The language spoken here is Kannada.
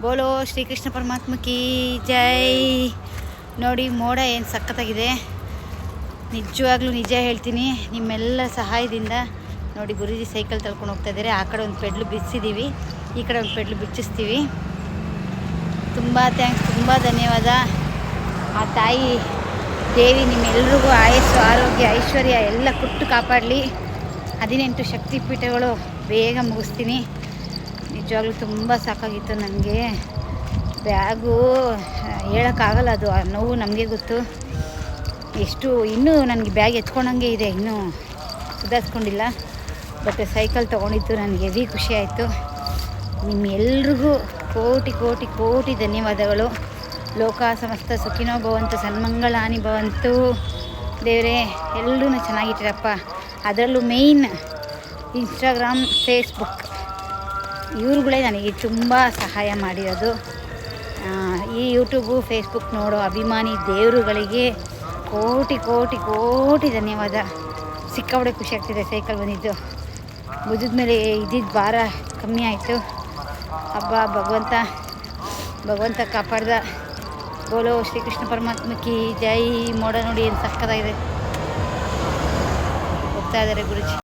ಬೋಲೋ ಶ್ರೀಕೃಷ್ಣ ಪರಮಾತ್ಮ ಕಿ ಜೈ. ನೋಡಿ ಮೋಡ ಏನು ಸಖತ್ತಾಗಿದೆ. ನಿಜವಾಗ್ಲೂ ನಿಜ ಹೇಳ್ತೀನಿ, ನಿಮ್ಮೆಲ್ಲ ಸಹಾಯದಿಂದ ನೋಡಿ ಗುರೂಜಿ ಸೈಕಲ್ ತಳ್ಕೊಂಡು ಹೋಗ್ತಾ ಇದ್ದಾರೆ. ಆ ಕಡೆ ಒಂದು ಪೆಡ್ಲು ಬಿಚ್ಚಿದ್ದೀವಿ, ಈ ಕಡೆ ಒಂದು ಪೆಡ್ಲು ಬಿಚ್ಚಿಸ್ತೀವಿ. ತುಂಬ ಥ್ಯಾಂಕ್ಸ್, ತುಂಬ ಧನ್ಯವಾದ. ಆ ತಾಯಿ ದೇವಿ ನಿಮ್ಮೆಲ್ರಿಗೂ ಆಯಸ್ಸು, ಆರೋಗ್ಯ, ಐಶ್ವರ್ಯ ಎಲ್ಲ ಕೊಟ್ಟು ಕಾಪಾಡಲಿ. 18 ಶಕ್ತಿಪೀಠಗಳು ಬೇಗ ಮುಗಿಸ್ತೀನಿ. ನಿಜವಾಗ್ಲೂ ತುಂಬ ಸಾಕಾಗಿತ್ತು ನನಗೆ. ಬ್ಯಾಗು ಹೇಳೋಕ್ಕಾಗಲ್ಲ, ಅದು ಆ ನೋವು ನಮಗೆ ಗೊತ್ತು. ಎಷ್ಟು ಇನ್ನೂ ನನಗೆ ಬ್ಯಾಗ್ ಎತ್ಕೊಂಡಂಗೆ ಇದೆ, ಇನ್ನೂ ಸುಧಾರಿಸ್ಕೊಂಡಿಲ್ಲ. ಬಟ್ ಸೈಕಲ್ ತೊಗೊಂಡಿದ್ದು ನನಗೆ ಹೆವಿ ಖುಷಿ ಆಯಿತು. ನಿಮ್ಮೆಲ್ರಿಗೂ ಕೋಟಿ ಕೋಟಿ ಕೋಟಿ ಧನ್ಯವಾದಗಳು. ಲೋಕ ಸಮಸ್ತ ಸುಖಿನೋ ಭವಂತು, ಸನ್ಮಂಗಳಾನಿ ಭವಂತು. ದೇವರೇ ಎಲ್ಲರೂ ಚೆನ್ನಾಗಿಟ್ಟಿರಪ್ಪ. ಅದರಲ್ಲೂ ಮೇಯ್ನ್ ಇನ್ಸ್ಟಾಗ್ರಾಮ್, ಫೇಸ್ಬುಕ್ ಇವ್ರುಗಳೇ ನನಗೆ ತುಂಬ ಸಹಾಯ ಮಾಡಿರೋದು. ಈ ಯೂಟ್ಯೂಬು, ಫೇಸ್ಬುಕ್ ನೋಡೋ ಅಭಿಮಾನಿ ದೇವರುಗಳಿಗೆ ಕೋಟಿ ಕೋಟಿ ಕೋಟಿ ಧನ್ಯವಾದ. ಸಿಕ್ಕಾಪಟ್ಟೆ ಖುಷಿ ಆಗ್ತಿದೆ ಸೈಕಲ್ ಬಂದಿದ್ದು. ಭುಜದ ಮೇಲೆ ಇದ್ದಿದ್ದು ಭಾರ ಕಮ್ಮಿ ಆಯಿತು. ಹಬ್ಬ ಭಗವಂತ ಕಾಪಾಡ್ದ. ಬೋಲೋ ಶ್ರೀಕೃಷ್ಣ ಪರಮಾತ್ಮ ಕಿ ಜೈ. ಮೋಡ ನೋಡಿ ಏನು ಸಕ್ಕತ್ತಾಗಿದೆ. ಹೋಗ್ತಾ ಇದ್ದಾರೆ ಗುರುಜಿ.